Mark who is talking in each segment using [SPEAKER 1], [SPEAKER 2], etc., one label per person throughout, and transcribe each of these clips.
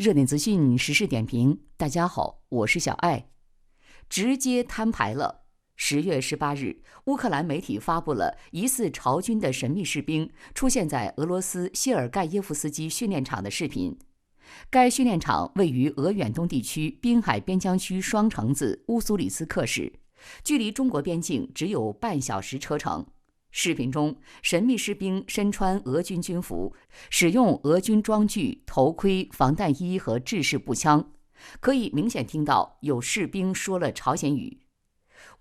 [SPEAKER 1] 热点资讯，时事点评。大家好，我是小爱。直接摊牌了。10月18日，乌克兰媒体发布了疑似朝军的神秘士兵出现在俄罗斯谢尔盖耶夫斯基训练场的视频。该训练场位于俄远东地区滨海边疆区双城子乌苏里斯克市，距离中国边境只有半小时车程。视频中，神秘士兵身穿俄军军服，使用俄军装具、头盔、防弹衣和制式步枪，可以明显听到有士兵说了朝鲜语。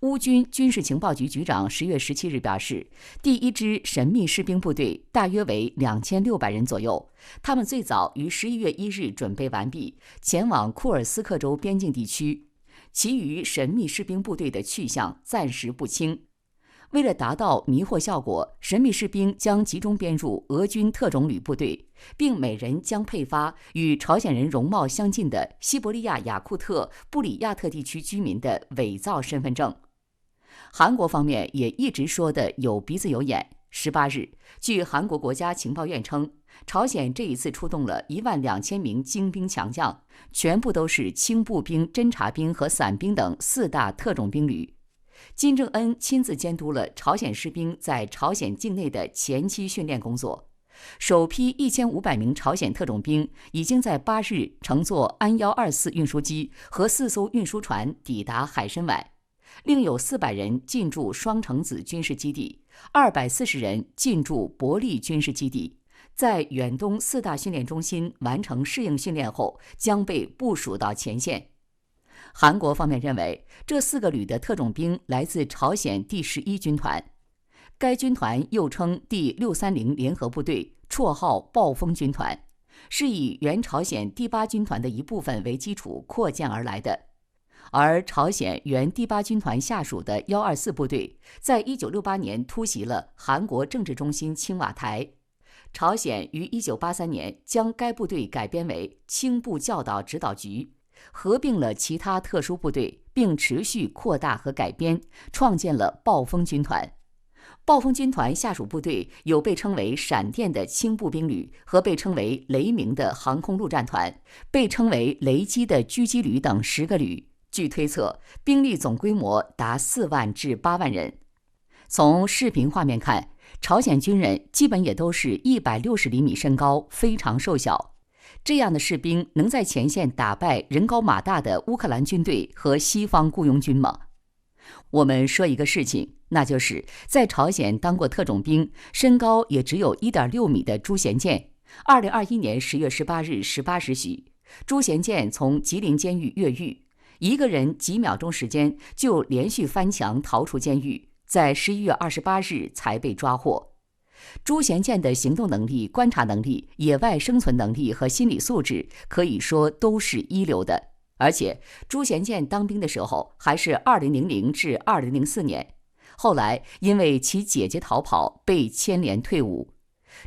[SPEAKER 1] 乌军军事情报局局长10月17日表示，第一支神秘士兵部队大约为2600人左右，他们最早于11月1日准备完毕，前往库尔斯克州边境地区，其余神秘士兵部队的去向暂时不清。为了达到迷惑效果，神秘士兵将集中编入俄军特种旅部队，并每人将配发与朝鲜人容貌相近的西伯利亚雅库特布里亚特地区居民的伪造身份证。韩国方面也一直说的有鼻子有眼。18日，据韩国国家情报院称，朝鲜这一次出动了12000名精兵强将，全部都是轻步兵、侦察兵和伞兵等4大特种兵旅。金正恩亲自监督了朝鲜士兵在朝鲜境内的前期训练工作。首批1500名朝鲜特种兵已经在8日乘坐安124运输机和4艘运输船抵达海参崴，另有400人进驻双城子军事基地，240人进驻伯利军事基地。在远东4大训练中心完成适应训练后，将被部署到前线。韩国方面认为，这4个旅的特种兵来自朝鲜第11军团，该军团又称第630联合部队，绰号暴风军团，是以原朝鲜第8军团的一部分为基础扩建而来的。而朝鲜原第8军团下属的124部队，在1968年突袭了韩国政治中心青瓦台。朝鲜于1983年将该部队改编为轻步教导指导局，合并了其他特殊部队，并持续扩大和改编，创建了暴风军团。暴风军团下属部队有被称为闪电的轻步兵旅和被称为雷鸣的航空陆战团，被称为雷击的狙击旅等10个旅。据推测，兵力总规模达4万至8万人。从视频画面看，朝鲜军人基本也都是160厘米身高，非常瘦小。这样的士兵能在前线打败人高马大的乌克兰军队和西方雇佣军吗？我们说一个事情，那就是在朝鲜当过特种兵，身高也只有1.6米的朱贤建，2021年10月18日18时许，朱贤建从吉林监狱越狱，一个人几秒钟时间就连续翻墙逃出监狱，在11月28日才被抓获。朱贤建的行动能力、观察能力、野外生存能力和心理素质可以说都是一流的。而且朱贤建当兵的时候还是2000至2004年，后来因为其姐姐逃跑被牵连退伍。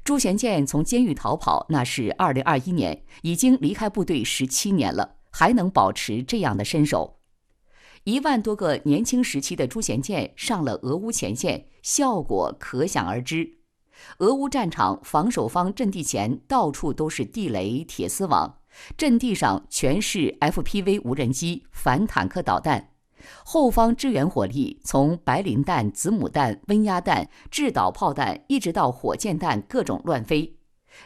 [SPEAKER 1] 朱贤建从监狱逃跑那是2021年，已经离开部队17年了，还能保持这样的身手。1万多个年轻时期的朱贤建上了俄乌前线，效果可想而知。俄乌战场防守方阵地前到处都是地雷、铁丝网，阵地上全是 FPV 无人机、反坦克导弹，后方支援火力从白磷弹、子母弹、温压弹、制导炮弹一直到火箭弹各种乱飞。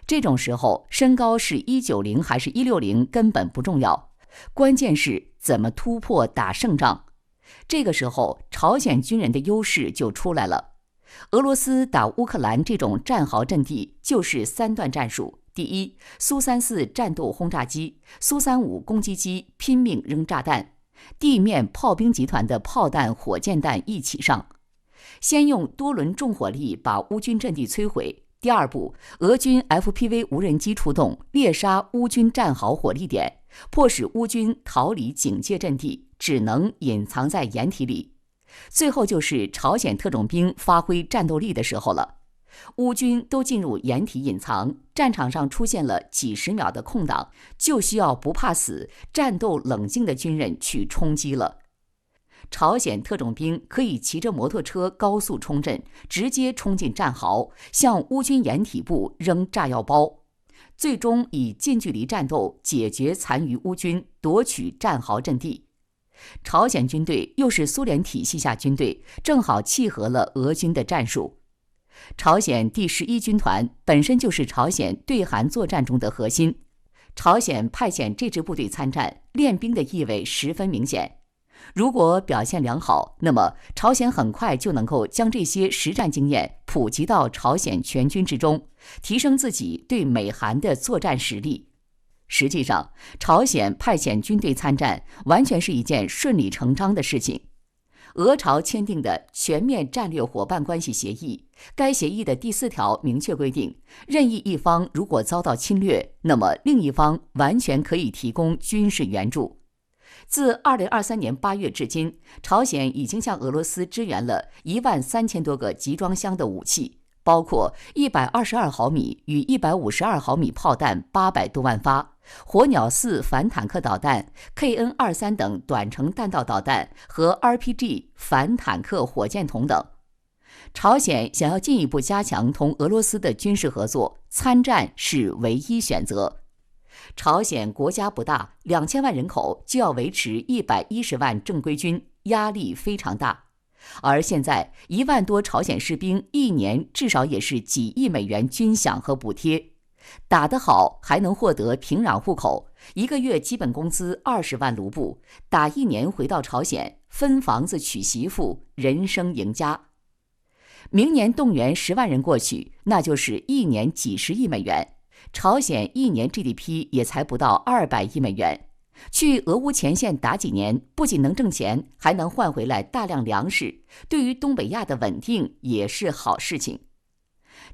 [SPEAKER 1] 这种时候，身高是190还是160根本不重要，关键是怎么突破打胜仗。这个时候，朝鲜军人的优势就出来了。俄罗斯打乌克兰这种战壕阵地就是3段战术：第一，苏34战斗轰炸机、苏35攻击机拼命扔炸弹，地面炮兵集团的炮弹、火箭弹一起上，先用多轮重火力把乌军阵地摧毁。第二步，俄军 FPV 无人机出动，猎杀乌军战壕火力点，迫使乌军逃离警戒阵地，只能隐藏在掩体里。最后就是朝鲜特种兵发挥战斗力的时候了，乌军都进入掩体隐藏，战场上出现了几十秒的空档，就需要不怕死、战斗冷静的军人去冲击了。朝鲜特种兵可以骑着摩托车高速冲阵，直接冲进战壕，向乌军掩体部扔炸药包。最终以近距离战斗解决残余乌军，夺取战壕阵地。朝鲜军队又是苏联体系下军队，正好契合了俄军的战术。朝鲜第11军团本身就是朝鲜对韩作战中的核心，朝鲜派遣这支部队参战，练兵的意味十分明显。如果表现良好，那么朝鲜很快就能够将这些实战经验普及到朝鲜全军之中，提升自己对美韩的作战实力。实际上，朝鲜派遣军队参战完全是一件顺理成章的事情。俄朝签订的全面战略伙伴关系协议，该协议的第4条明确规定，任意一方如果遭到侵略，那么另一方完全可以提供军事援助。自2023年8月至今，朝鲜已经向俄罗斯支援了13000多个集装箱的武器，包括122毫米与152毫米炮弹800多万发，火鸟4反坦克导弹、KN-23等短程弹道导弹和 RPG 反坦克火箭筒等。朝鲜想要进一步加强同俄罗斯的军事合作，参战是唯一选择。朝鲜国家不大，2000万人口就要维持110万正规军，压力非常大。而现在1万多朝鲜士兵一年至少也是几亿美元军饷和补贴，打得好还能获得平壤户口，1个月基本工资20万卢布，打1年回到朝鲜，分房子娶媳妇，人生赢家。明年动员10万人过去，那就是一年几十亿美元。朝鲜一年 GDP 也才不到200亿美元，去俄乌前线打几年，不仅能挣钱，还能换回来大量粮食，对于东北亚的稳定也是好事情。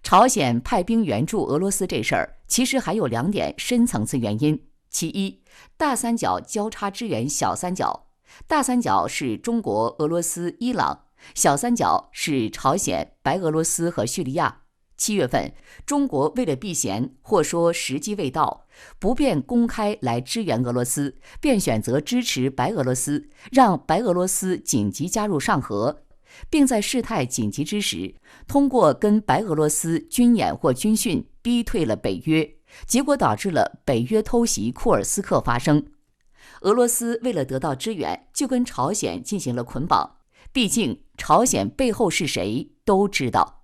[SPEAKER 1] 朝鲜派兵援助俄罗斯这事儿，其实还有2点深层次原因。其一，大三角交叉支援小三角，大三角是中国、俄罗斯、伊朗，小三角是朝鲜、白俄罗斯和叙利亚。7月份，中国为了避嫌或说时机未到，不便公开来支援俄罗斯，便选择支持白俄罗斯，让白俄罗斯紧急加入上合，并在事态紧急之时，通过跟白俄罗斯军演或军训逼退了北约，结果导致了北约偷袭库尔斯克发生。俄罗斯为了得到支援，就跟朝鲜进行了捆绑，毕竟朝鲜背后是谁都知道。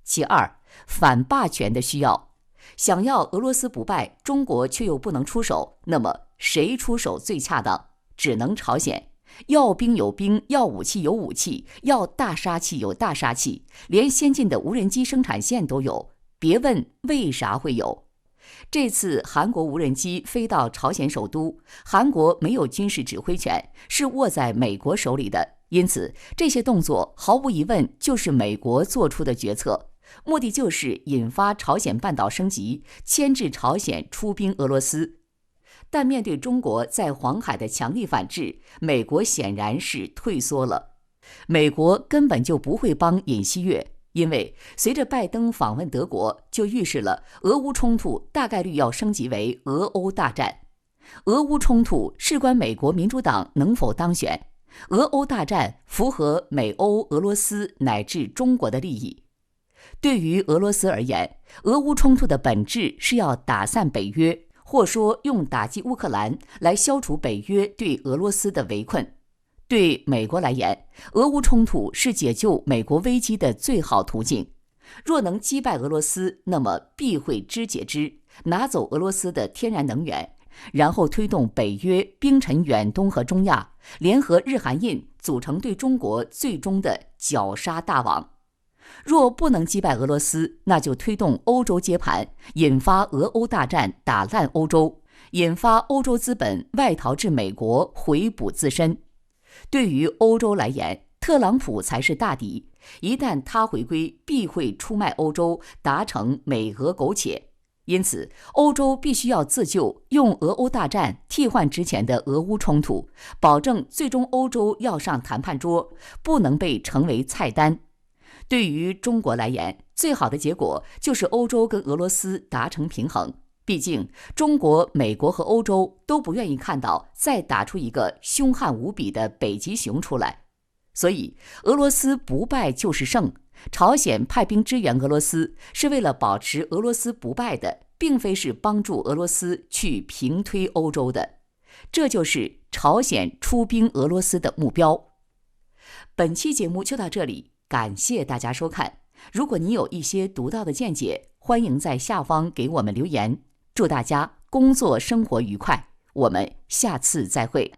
[SPEAKER 1] 其二，反霸权的需要，想要俄罗斯不败，中国却又不能出手，那么谁出手最恰当？只能朝鲜。要兵有兵，要武器有武器，要大杀器有大杀器，连先进的无人机生产线都有，别问为啥会有。这次韩国无人机飞到朝鲜首都，韩国没有军事指挥权，是握在美国手里的，因此这些动作毫无疑问就是美国做出的决策。目的就是引发朝鲜半岛升级，牵制朝鲜出兵俄罗斯。但面对中国在黄海的强力反制，美国显然是退缩了。美国根本就不会帮尹锡悦，因为随着拜登访问德国，就预示了俄乌冲突大概率要升级为俄欧大战。俄乌冲突事关美国民主党能否当选，俄欧大战符合美欧、俄罗斯乃至中国的利益。对于俄罗斯而言，俄乌冲突的本质是要打散北约，或说用打击乌克兰来消除北约对俄罗斯的围困。对美国来言，俄乌冲突是解救美国危机的最好途径。若能击败俄罗斯，那么必会肢解之，拿走俄罗斯的天然能源，然后推动北约兵沉远东和中亚，联合日韩印组成对中国最终的绞杀大网。若不能击败俄罗斯，那就推动欧洲接盘，引发俄欧大战，打烂欧洲，引发欧洲资本外逃至美国，回补自身。对于欧洲来言，特朗普才是大敌，一旦他回归，必会出卖欧洲，达成美俄苟且。因此，欧洲必须要自救，用俄欧大战替换之前的俄乌冲突，保证最终欧洲要上谈判桌，不能被成为菜单。对于中国来言，最好的结果就是欧洲跟俄罗斯达成平衡。毕竟，中国、美国和欧洲都不愿意看到再打出一个凶悍无比的北极熊出来。所以，俄罗斯不败就是胜。朝鲜派兵支援俄罗斯，是为了保持俄罗斯不败的并非是帮助俄罗斯去平推欧洲的，这就是朝鲜出兵俄罗斯的目标。本期节目就到这里，感谢大家收看。如果你有一些独到的见解，欢迎在下方给我们留言。祝大家工作生活愉快，我们下次再会。